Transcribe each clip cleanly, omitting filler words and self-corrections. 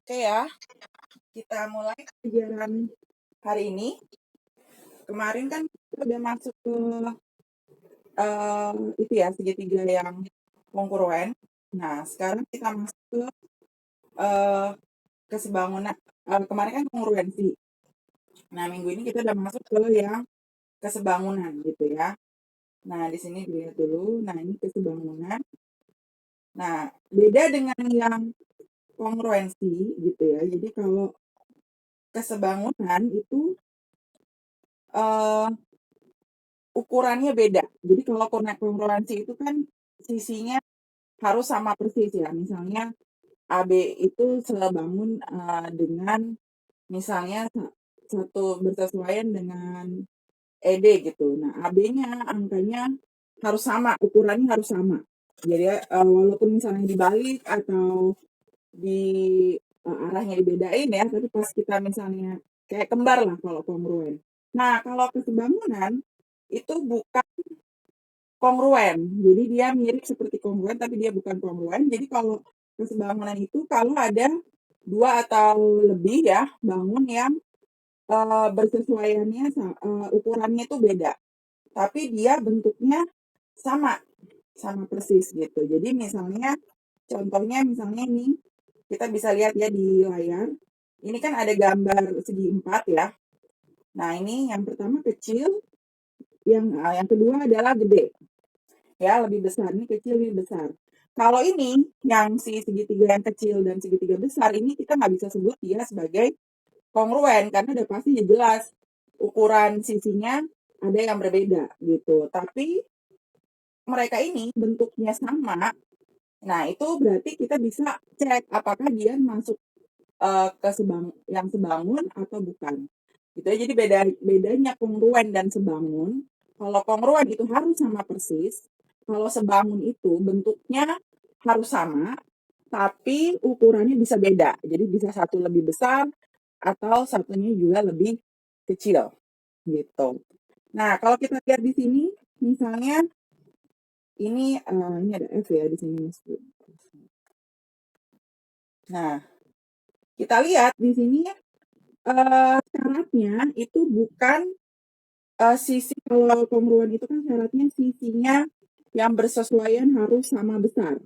Oke ya, kita mulai pelajaran hari ini. Kemarin kan kita udah masuk ke itu ya, segitiga yang kongruent. Nah, sekarang kita masuk ke eh, kesebangunan. Kemarin kan kongruensi. Nah, minggu ini kita udah masuk ke yang kesebangunan gitu ya. Nah, di sini dilihat dulu. Nah, ini kesebangunan. Nah, beda dengan yang kongruensi gitu ya. Jadi kalau kesebangunan itu eh, ukurannya beda. Jadi kalau kongruensi itu kan sisinya harus sama persis ya. Misalnya AB itu sebangun dengan misalnya satu bersesuaian dengan ED gitu. Nah, AB-nya angkanya harus sama, ukurannya harus sama. Jadi walaupun misalnya dibalik atau di arahnya dibedain ya, tapi pas kita misalnya kayak kembar lah kalau kongruen. Nah, kalau kesebangunan itu bukan kongruen. Jadi dia mirip seperti kongruen tapi dia bukan kongruen. Jadi kalau kesebangunan itu kalau ada dua atau lebih ya bangun yang bersesuaiannya ukurannya itu beda. Tapi dia bentuknya sama, sama persis gitu. Jadi misalnya contohnya misalnya ini kita bisa lihat ya di layar. Ini kan ada gambar segi empat ya. Nah, ini yang pertama kecil, yang kedua adalah gede. Ya, lebih besar. Ini kecil, ini besar. Kalau ini, yang si segitiga yang kecil dan segitiga besar, ini kita nggak bisa sebut dia sebagai kongruen, karena udah pasti jelas ukuran sisinya ada yang berbeda gitu. Tapi mereka ini bentuknya sama, nah itu berarti kita bisa cek apakah dia masuk ke yang sebangun atau bukan. Gitu ya. Jadi bedanya kongruen dan sebangun. Kalau kongruen itu harus sama persis. Kalau sebangun itu bentuknya harus sama, tapi ukurannya bisa beda. Jadi bisa satu lebih besar atau satunya juga lebih kecil gitu. Nah, kalau kita lihat di sini, misalnya ini ada F ya di sini. Nah, kita lihat di sini syaratnya itu bukan sisi, kalau kongruen itu kan syaratnya sisinya yang bersesuaian harus sama besar.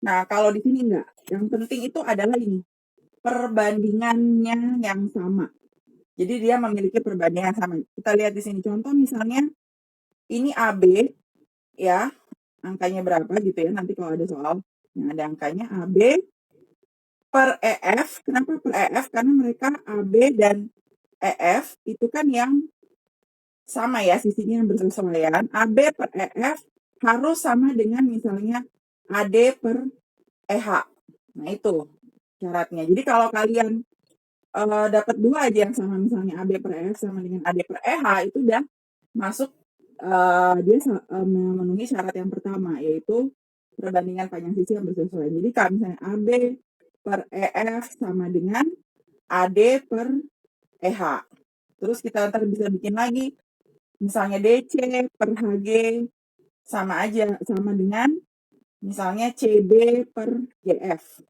Nah, kalau di sini enggak. Yang penting itu adalah ini, perbandingannya yang sama. Jadi dia memiliki perbandingan sama. Kita lihat di sini contoh misalnya ini AB ya, angkanya berapa gitu ya. Nanti kalau ada soal yang ada angkanya AB per EF. Kenapa per EF? Karena mereka AB dan EF itu kan yang sama ya, sisinya yang bersesuaian. AB per EF harus sama dengan misalnya AD per EH. Nah, itu syaratnya. Jadi kalau kalian dapat dua aja yang sama, misalnya AB per EF sama dengan AD per EH, itu udah masuk, dia memenuhi syarat yang pertama, yaitu perbandingan panjang sisi yang bersesuaian. Jadi kalau misalnya AB per EF sama dengan AD per EH. Terus kita ntar bisa bikin lagi, misalnya DC per HG sama aja, sama dengan misalnya CB per GF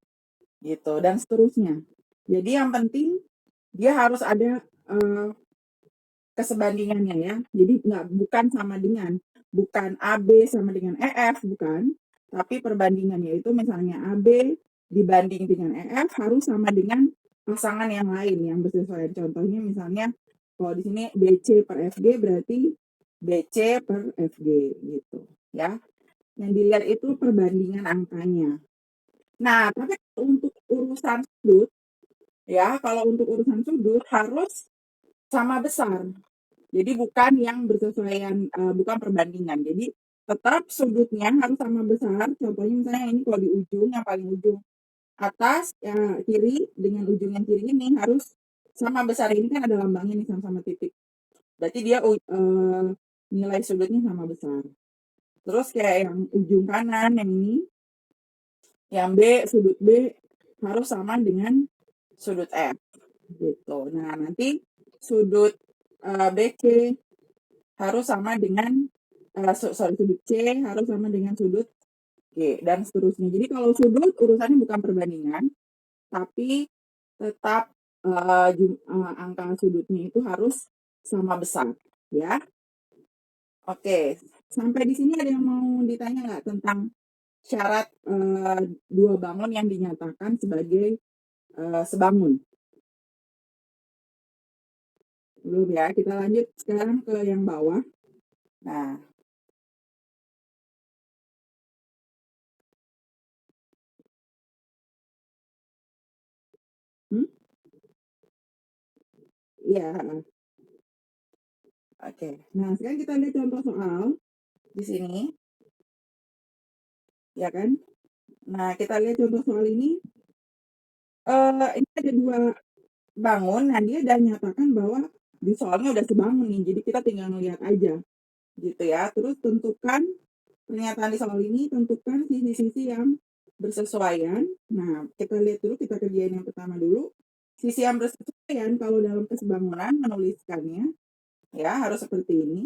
gitu, dan seterusnya. Jadi yang penting dia harus ada kesebandingannya ya. Jadi bukan sama dengan, bukan AB sama dengan EF, bukan. Tapi perbandingannya itu misalnya AB dibanding dengan EF harus sama dengan pasangan yang lain yang bersesuaian. Contohnya misalnya kalau di sini BC per FG berarti BC per FG gitu ya. Yang dilihat itu perbandingan angkanya. Nah, tapi untuk urusan sudut ya, kalau untuk urusan sudut harus sama besar. Jadi bukan yang bersesuaian, bukan perbandingan. Jadi tetap sudutnya harus sama besar. Contohnya misalnya ini kalau di ujung, yang paling ujung atas ya, kiri dengan ujung yang kiri ini harus sama besar. Ini kan ada lambangnya nih, sama-sama titik. Berarti dia nilai sudutnya sama besar. Terus kayak yang ujung kanan yang ini, yang B, sudut B harus sama dengan sudut F gitu. Nah, nanti sudut BC harus sama dengan sudut C harus sama dengan sudut G dan seterusnya. Jadi kalau sudut urusannya bukan perbandingan, tapi tetap angka sudutnya itu harus sama besar, ya. Oke, sampai di sini ada yang mau ditanya nggak tentang syarat dua bangun yang dinyatakan sebagai sebangun? Belum ya, kita lanjut sekarang ke yang bawah. Nah, hmm? Iya. Oke. Nah, sekarang kita lihat contoh soal di sini, ya kan? Nah, kita lihat contoh soal ini. Ini ada dua bangun. Nah, dia udah nyatakan bahwa di soalnya udah sebangun nih. Jadi kita tinggal ngeliat aja, gitu ya. Terus tentukan pernyataan di soal ini, tentukan sisi-sisi yang bersesuaian. Nah, kita lihat dulu, kita kerjain yang pertama dulu. Sisi yang bersesuaian kalau dalam kesebangunan menuliskannya, ya harus seperti ini.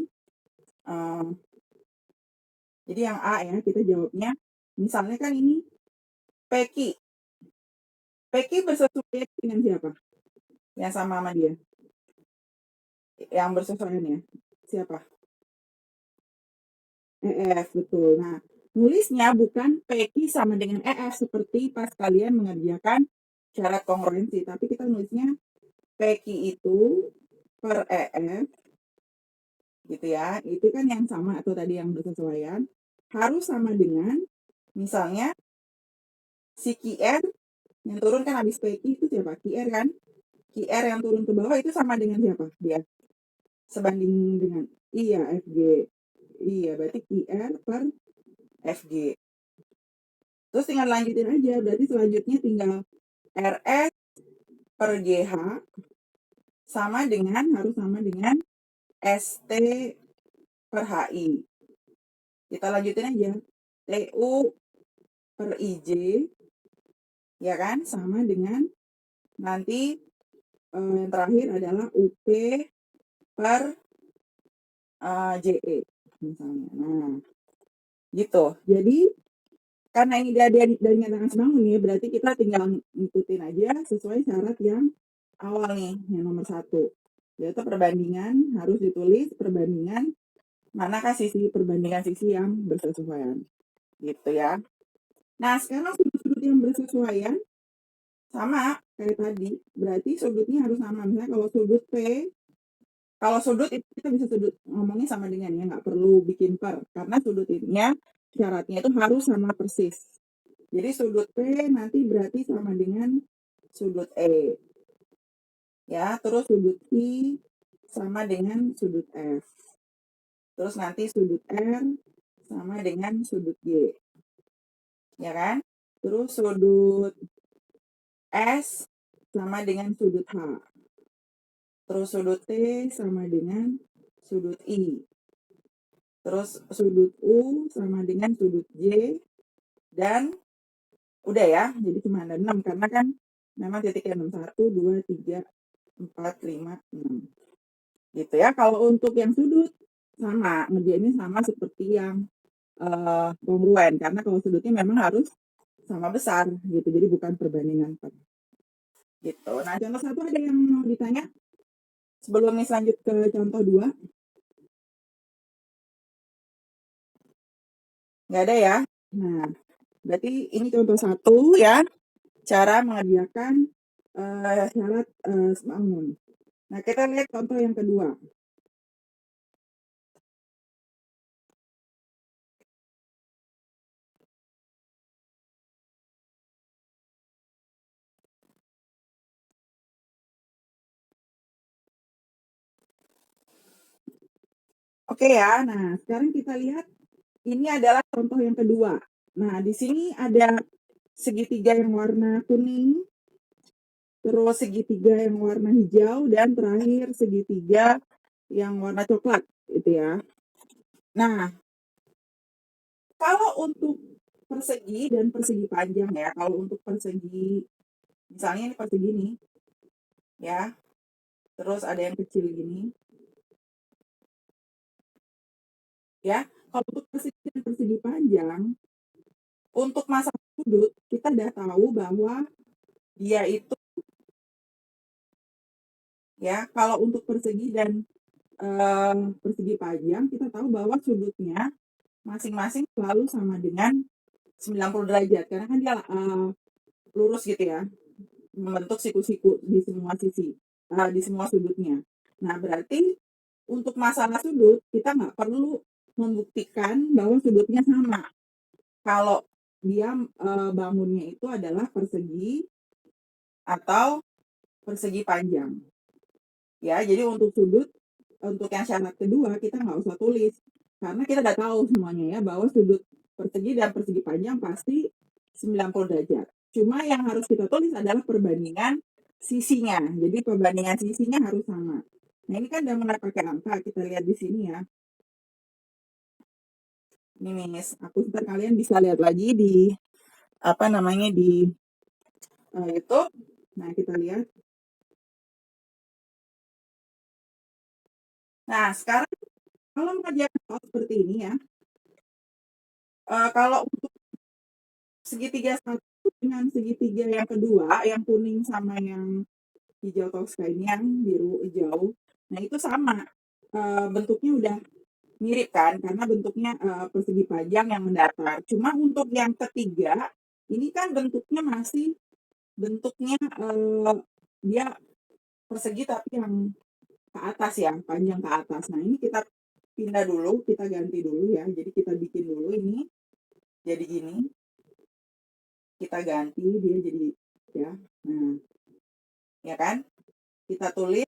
Jadi yang A ya, kita jawabnya. Misalnya kan ini Peki. Peki bersesuaian dengan siapa? Yang sama dia. Yang bersesuaian ya. Siapa? EF, betul. Nah, nulisnya bukan Peki sama dengan EF seperti pas kalian mengerjakan syarat kongruensi. Tapi kita nulisnya Peki itu per EF, gitu ya. Itu kan yang sama atau tadi yang bersesuaian. Harus sama dengan, misalnya, si QR yang turun kan habis Peki itu siapa? QR kan? QR yang turun ke bawah itu sama dengan siapa? Dia sebanding dengan, iya, FG. Iya, berarti QR per FG. Terus tinggal lanjutin aja, berarti selanjutnya tinggal RS per GH harus sama dengan ST per HI. Kita lanjutin aja. TU per IJ, ya kan? Sama dengan nanti yang terakhir adalah UP per JE misalnya. Nah, gitu. Jadi karena ini dari nyatakan sebangun nih, berarti kita tinggal ngikutin aja sesuai syarat yang awal nih, yang nomor 1. Yaitu perbandingan, harus ditulis perbandingan manakah perbandingan sisi yang bersesuaian. Gitu ya. Nah, sekarang sudut-sudut yang bersesuaian sama kayak tadi. Berarti sudutnya harus sama. Misalnya kalau sudut P, kalau sudut itu kita bisa ngomongnya sama dengan ya, nggak perlu bikin per. Karena sudutnya syaratnya itu harus sama persis. Jadi sudut P nanti berarti sama dengan sudut E. Ya, terus sudut I sama dengan sudut F. Terus nanti sudut R sama dengan sudut G. Ya kan? Terus sudut S sama dengan sudut H. Terus sudut T sama dengan sudut I. Terus sudut U sama dengan sudut J. Dan udah ya, jadi cuma ada 6 karena kan memang titiknya 6. 1, 2, 3, 4, 5, 6. Gitu ya. Kalau untuk yang sudut sama, ngerjainnya sama seperti yang kongruen. Karena kalau sudutnya memang harus sama besar gitu. Jadi bukan perbandingan per. Gitu. Nah, contoh 1 ada yang mau ditanya? Sebelum nih lanjut ke contoh 2. Nggak ada ya? Nah, berarti ini contoh 1 ya. Cara mengerjakan syarat sebangun. Nah, kita lihat contoh yang kedua. Oke ya, nah sekarang kita lihat ini adalah contoh yang kedua. Nah, di sini ada segitiga yang warna kuning, terus segitiga yang warna hijau, dan terakhir segitiga yang warna coklat, gitu ya. Nah, kalau untuk persegi dan persegi panjang ya, kalau untuk persegi, misalnya ini persegi nih, ya, terus ada yang kecil gini, ya. Kalau untuk persegi dan persegi panjang, untuk masalah sudut, kita udah tahu bahwa dia itu Ya, kalau untuk persegi dan persegi panjang, kita tahu bahwa sudutnya masing-masing selalu sama dengan 90 derajat karena kan dia lurus gitu ya, membentuk siku-siku di semua sisi, di semua sudutnya. Nah, berarti untuk masalah sudut kita nggak perlu membuktikan bahwa sudutnya sama. Kalau dia bangunnya itu adalah persegi atau persegi panjang. Ya, jadi untuk sudut, untuk yang syarat kedua kita nggak usah tulis karena kita udah tahu semuanya ya bahwa sudut persegi dan persegi panjang pasti 90 derajat. Cuma yang harus kita tulis adalah perbandingan sisinya. Jadi perbandingan sisinya harus sama. Nah, ini kan udah mulai pakai angka, kita lihat di sini ya. Ini Miss, aku ntar kalian bisa lihat lagi di apa namanya di YouTube. Nah, kita lihat. Nah, sekarang kalau mengerjakan soal seperti ini ya, kalau untuk segitiga satu dengan segitiga yang kedua, yang kuning sama yang hijau toska ini, yang biru hijau, nah itu sama. Bentuknya udah mirip kan, karena bentuknya persegi panjang yang mendatar. Cuma untuk yang ketiga, ini kan bentuknya masih bentuknya dia persegi tapi yang ke atas ya, panjang ke atas. Nah ini kita pindah dulu, kita ganti dulu ya. Jadi kita bikin dulu ini jadi gini. Kita ganti dia jadi ya. Nah, ya kan? Kita tulis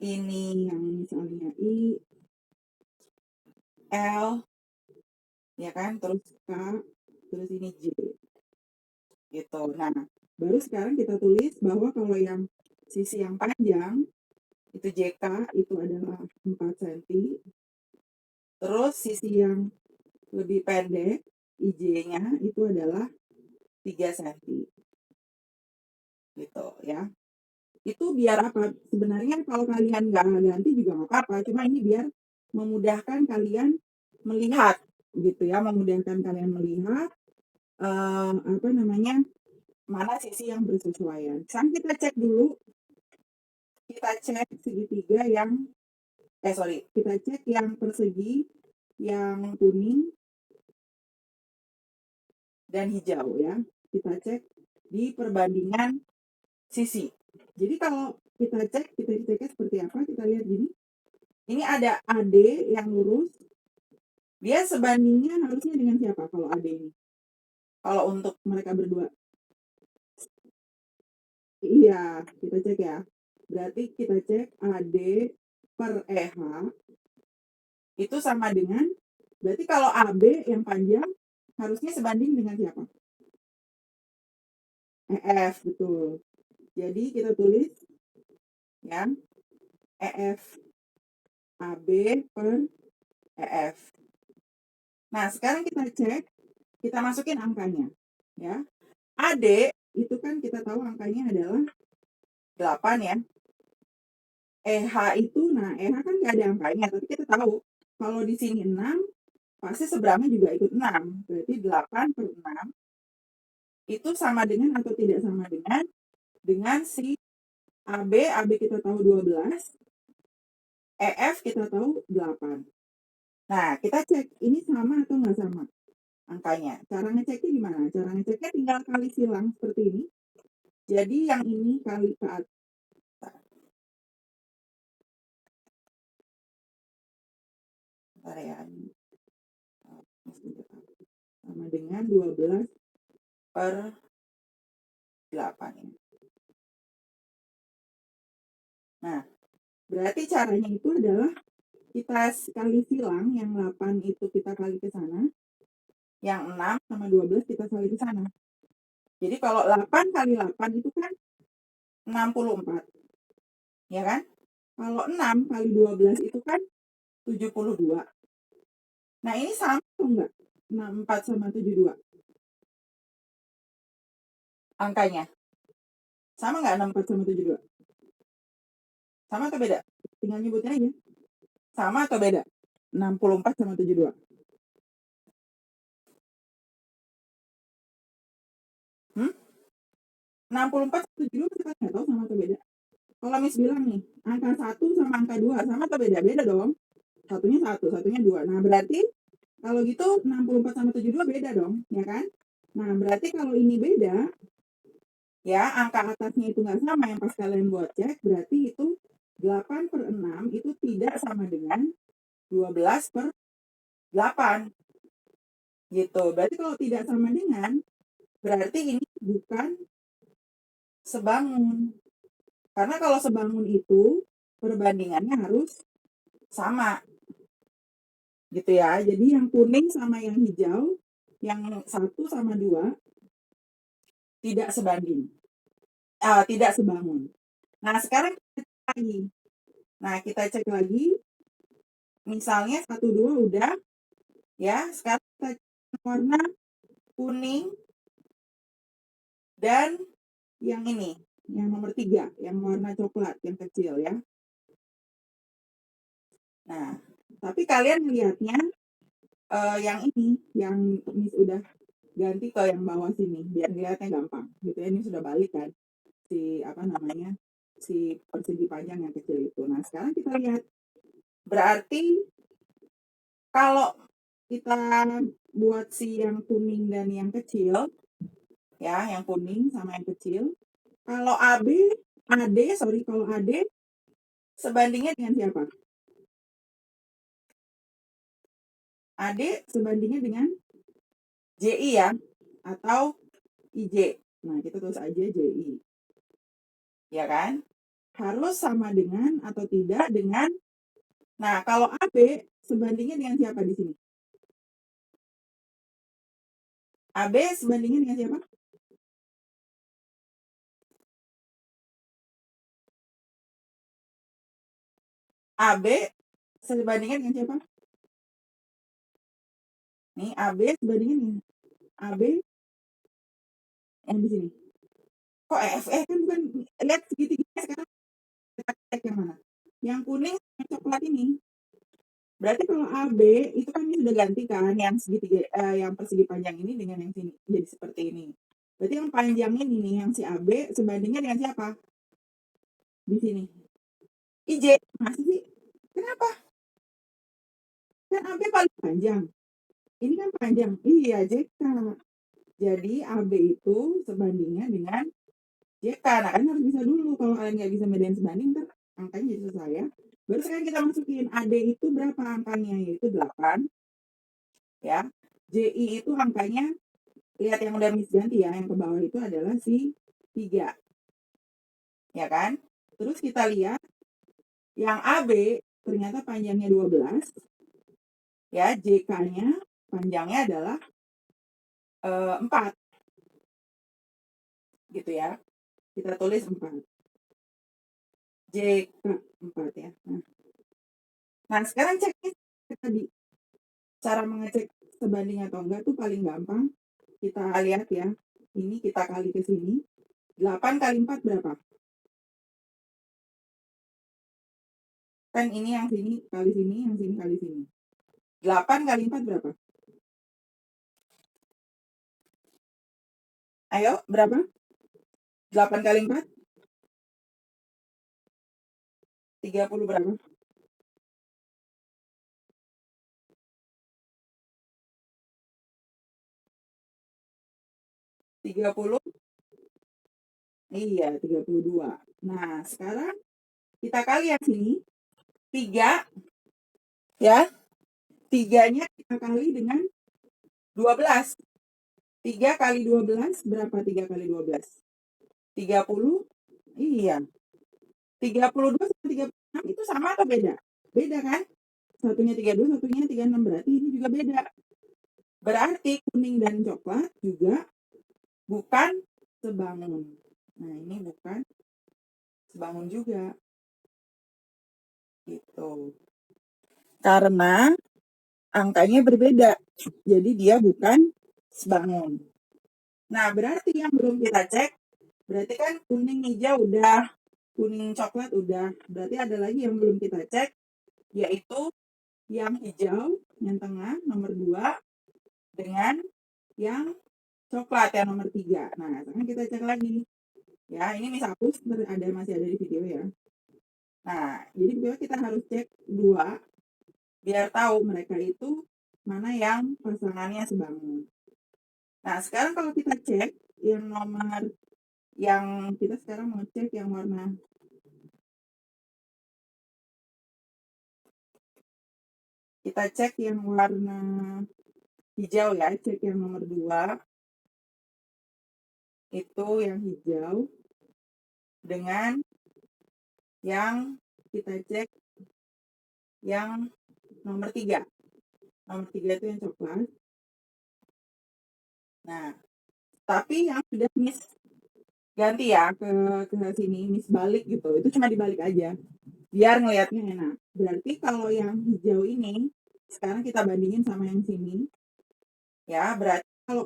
ini yang misalnya I, L, ya kan? Terus K, terus ini J. Gitu. Nah, baru sekarang kita tulis bahwa kalau yang sisi yang panjang itu JK itu adalah 4 cm. Terus sisi yang lebih pendek IJ-nya itu adalah 3 cm. Gitu ya. Itu biar apa? Sebenarnya kalau kalian nggak ganti juga nggak apa-apa. Cuma ini biar memudahkan kalian melihat gitu ya, memudahkan kalian melihat apa namanya mana sisi yang bersesuaian. Sekarang kita cek dulu, kita cek segitiga yang kita cek yang persegi yang kuning dan hijau ya. Kita cek di perbandingan sisi. Jadi kalau kita ceknya seperti apa? Kita lihat gini. Ini ada AD yang lurus. Dia sebandingnya harusnya dengan siapa kalau AD ini? Kalau untuk mereka berdua. Iya, kita cek ya. Berarti kita cek AD per EH itu sama dengan, berarti kalau AB yang panjang harusnya sebanding dengan siapa? EF, betul. Jadi kita tulis ya, EF AB per EF. Nah, sekarang kita cek, kita masukin angkanya. Ya. AD itu kan kita tahu angkanya adalah 8 ya. EH itu, nah EH kan nggak ada angkanya, tapi kita tahu kalau di sini 6, pasti seberangnya juga ikut 6. Berarti 8 per 6 itu sama dengan atau tidak sama dengan si AB kita tahu 12, EF kita tahu 8. Nah, kita cek ini sama atau nggak sama angkanya. Cara ngeceknya gimana? Cara ngeceknya tinggal kali silang seperti ini. Jadi yang ini kali ke atas. Bentar ya. Sama dengan 12 per 8 ini. Nah, berarti caranya itu adalah kita kali silang, yang 8 itu kita kali ke sana, yang 6 sama 12 kita kali ke sana. Jadi kalau 8 kali 8 itu kan 64. Ya kan? Kalau 6 kali 12 itu kan 72. Nah, ini sama atau enggak? 64 sama 72. Angkanya. Sama nggak 64 sama 72? Sama atau beda? Tinggal nyebutnya aja. Sama atau beda? 64 sama 72. 64 sama 72 kita nggak tahu sama atau beda. Kalau Miss bilang nih, angka 1 sama angka 2 sama atau beda? Beda dong. Satunya 1, satunya 2. Nah, berarti kalau gitu 64 sama 72 beda dong, ya kan? Nah, berarti kalau ini beda, ya angka atasnya itu nggak sama yang pas kalian buat cek, berarti itu 8/6 itu tidak sama dengan 12/8. Gitu. Berarti kalau tidak sama dengan, berarti ini bukan sebangun. Karena kalau sebangun itu perbandingannya harus sama. Gitu ya. Jadi yang kuning sama yang hijau, yang 1 sama 2 tidak sebanding. Tidak sebangun. Nah, sekarang kita cek lagi. Nah, kita cek lagi. Misalnya 1, 2 udah. Ya, sekarang kita cek warna kuning dan yang ini, yang nomor 3, yang warna coklat, yang kecil ya. Nah, tapi kalian lihatnya yang ini, yang Miss udah ganti ke yang bawah sini, biar lihatnya gampang. Gitu ya, ini sudah balik kan, si persegi panjang yang kecil itu. Nah, sekarang kita lihat. Berarti kalau kita buat si yang kuning dan yang kecil, ya, yang kuning sama yang kecil, kalau kalau AD sebandingnya dengan siapa? AD sebandingnya dengan JI ya, atau IJ. Nah, kita tulis aja JI. Ya kan? Harus sama dengan atau tidak dengan, nah kalau AB sebandingnya dengan siapa di sini? AB sebandingnya dengan siapa? AB sebandingnya dengan siapa? Nih, AB sebandingnya dengan AB yang di sini. Kok FE kan bukan, lihat segitiga sekarang. Kita cek yang mana? Yang kuning yang coklat ini. Berarti kalau AB itu kan ini sudah ganti kan yang segitiga yang persegi panjang ini dengan yang sini jadi seperti ini. Berarti yang panjang ini nih yang si AB sebandingnya dengan siapa? Di sini. IJ. Masih sih? Kenapa? Kan AB paling panjang. Ini kan panjang. Iya, JK. Jadi AB itu sebandingnya dengan JK. Nah, kalian harus bisa dulu. Kalau kalian nggak bisa bedain sebanding, ntar angkanya jadi susah ya. Baru sekarang kita masukin AD itu berapa angkanya? Yaitu 8. Ya. JI itu angkanya, lihat yang udah Miss ganti ya, yang ke bawah itu adalah si 3. Ya kan? Terus kita lihat yang AB ternyata panjangnya 12. Ya, JK-nya panjangnya adalah 4. Gitu ya. Kita tulis 4. JK 4 ya. Nah, sekarang cek tadi. Cara mengecek sebanding atau enggak tuh paling gampang. Kita lihat ya. Ini kita kali ke sini. 8 kali 4 berapa? Kan ini yang sini kali sini, yang sini kali sini. 8 kali 4 berapa? Ayo, berapa? 8 kali 4? 30 berapa? 30? Iya, 32. Nah, sekarang kita kali yang sini. 3, ya. 3-nya kita kali dengan 12. 3 kali 12 berapa 3 kali 12? 30? Iya. 32 sama 36 itu sama atau beda? Beda kan? Satunya 32, satunya 36. Berarti ini juga beda. Berarti kuning dan coklat juga bukan sebangun. Nah, ini bukan sebangun juga. Gitu. Karena angkanya berbeda. Jadi dia bukan sebangun. Nah, berarti yang belum kita cek, berarti kan kuning hijau udah, kuning coklat udah. Berarti ada lagi yang belum kita cek, yaitu yang hijau, yang tengah, nomor 2, dengan yang coklat, yang nomor 3. Nah, sekarang kita cek lagi. Ya, ini misal hapus, masih ada di video ya. Nah, jadi kita harus cek dua, biar tahu mereka itu mana yang pasangannya sebangun. Nah, sekarang kalau kita cek yang nomor, yang kita sekarang mau cek yang warna, kita cek yang warna hijau ya, cek yang nomor 2, itu yang hijau, dengan yang kita cek yang nomor 3. Nomor 3 itu yang coklat. Nah, tapi yang sudah Miss ganti ya ke sini, Miss balik gitu, itu cuma dibalik aja biar ngelihatnya enak. Berarti kalau yang hijau ini sekarang kita bandingin sama yang sini ya, berarti kalau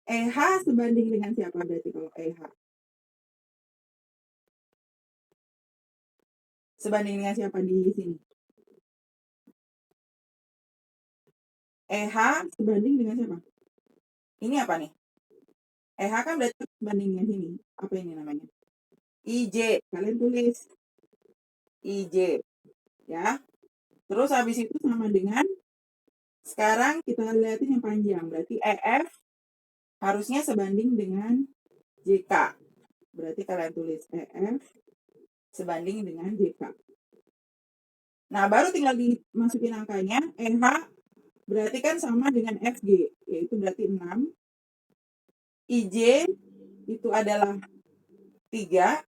EH sebanding dengan siapa berarti kalau EH sebanding dengan siapa di sini? EH sebanding dengan siapa? Ini apa nih? EH kan berarti sebanding dengan sini. Apa ini namanya? IJ. Kalian tulis IJ ya. Terus habis itu sama dengan, sekarang kita lihatin yang panjang. Berarti EF harusnya sebanding dengan JK. Berarti kalian tulis EF sebanding dengan JK. Nah, baru tinggal dimasukin angkanya. NH berarti kan sama dengan FG, yaitu berarti 6. IJ itu adalah 3,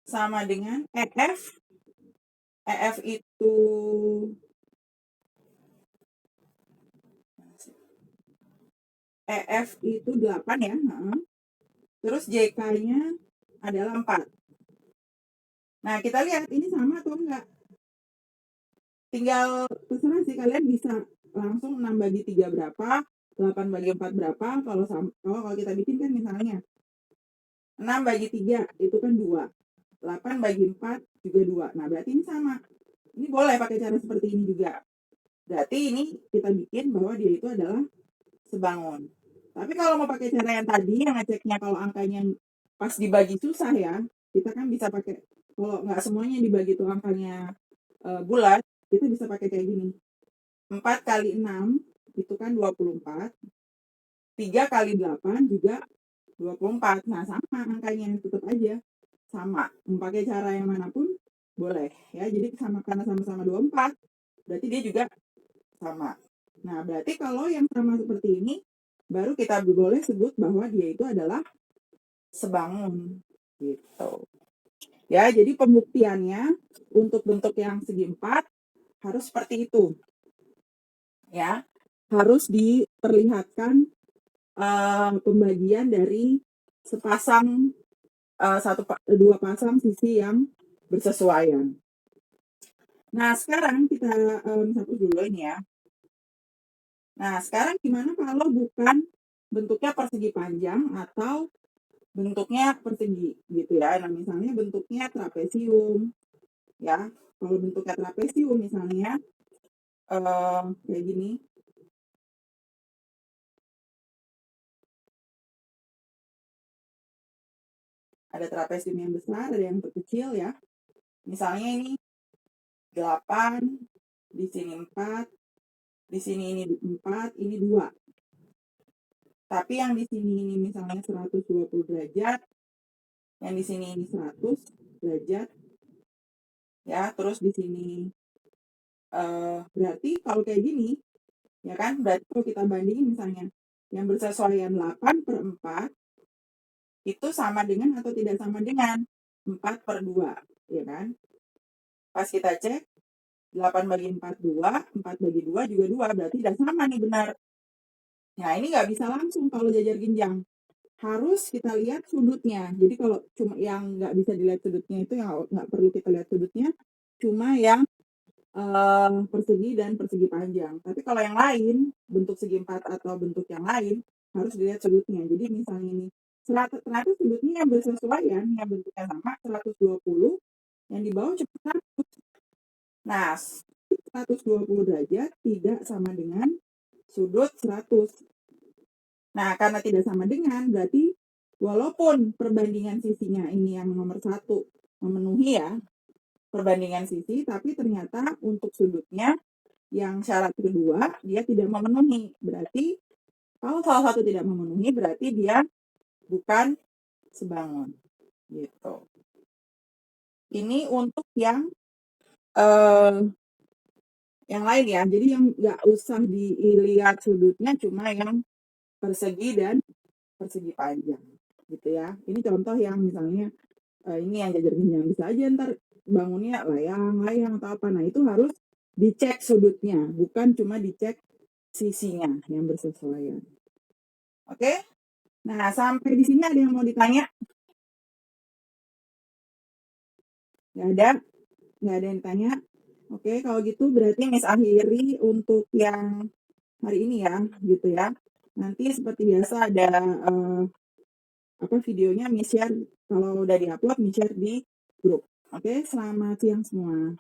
sama dengan EF. EF itu EF itu 8 ya. Terus JK-nya adalah 4. Nah, kita lihat ini sama atau enggak. Tinggal terserah sih, kalian bisa langsung 6 bagi 3 berapa, 8 bagi 4 berapa. Kalau kita bikin kan misalnya 6 bagi 3 itu kan 2. 8 bagi 4 juga 2. Nah, berarti ini sama. Ini boleh pakai cara seperti ini juga. Berarti ini kita bikin bahwa dia itu adalah sebangun. Tapi kalau mau pakai cara yang tadi, yang ngeceknya kalau angkanya pas dibagi susah ya, kita kan bisa pakai, kalau nggak semuanya dibagi tuh angkanya bulat, kita bisa pakai kayak gini. 4 kali 6 itu kan 24. 3 kali 8 juga 24. Nah, sama angkanya, tetap aja sama. Memakai cara yang manapun boleh ya. Jadi karena sama-sama 24, berarti dia juga sama. Nah, berarti kalau yang sama seperti ini, baru kita boleh sebut bahwa dia itu adalah sebangun gitu. Ya, jadi pembuktiannya untuk bentuk yang segi 4 harus seperti itu. Ya, harus diperlihatkan pembagian dari sepasang dua pasang sisi yang bersesuaian. Nah, sekarang kita hapus dulu ini ya. Nah, sekarang gimana kalau bukan bentuknya persegi panjang atau bentuknya persegi gitu ya. Nah, misalnya bentuknya trapesium ya. Kalau bentuknya trapesium misalnya kayak gini. Ada trapesium yang besar, ada yang kecil ya. Misalnya ini 8, di sini 4, di sini ini 4, ini 2. Tapi yang di sini ini misalnya 120 derajat, yang di sini ini 100 derajat. Ya, terus di sini berarti kalau kayak gini, ya kan, berarti kalau kita bandingin misalnya, yang bersesuaian 8/4, itu sama dengan atau tidak sama dengan 4/2, ya kan? Pas kita cek, 8 bagi 4, 2, 4 bagi 2 juga 2, berarti tidak sama nih, benar. Nah, ini nggak bisa langsung kalau jajar genjang. Harus kita lihat sudutnya. Jadi kalau cuma yang nggak bisa dilihat sudutnya itu, yang nggak perlu kita lihat sudutnya, cuma yang persegi dan persegi panjang. Tapi kalau yang lain, bentuk segi 4 atau bentuk yang lain, harus dilihat sudutnya. Jadi misalnya ini, ternyata sudutnya yang bersesuaian, yang bentuknya sama, 120, yang di bawah cuma 100. Nah, 120 derajat tidak sama dengan sudut 100. Nah, karena tidak sama dengan, berarti walaupun perbandingan sisinya ini yang nomor 1 memenuhi ya, perbandingan sisi, tapi ternyata untuk sudutnya yang syarat kedua dia tidak memenuhi. Berarti kalau salah satu tidak memenuhi, berarti dia bukan sebangun. Gitu. Ini untuk yang lain ya. Jadi yang nggak usah dilihat sudutnya, cuma yang persegi dan persegi panjang. Gitu ya. Ini contoh yang misalnya ini yang jajar genjang, bisa aja ntar bangunnya layang atau apa. Nah, itu harus dicek sudutnya, bukan cuma dicek sisinya yang bersesuaian. Oke? Nah, sampai di sini ada yang mau ditanya? Nggak ada? Nggak ada yang tanya? Oke, kalau gitu berarti Miss akhiri untuk yang hari ini ya, gitu ya. Nanti seperti biasa ada videonya Miss share, kalau udah diupload Miss share di grup. Oke, selamat siang semua.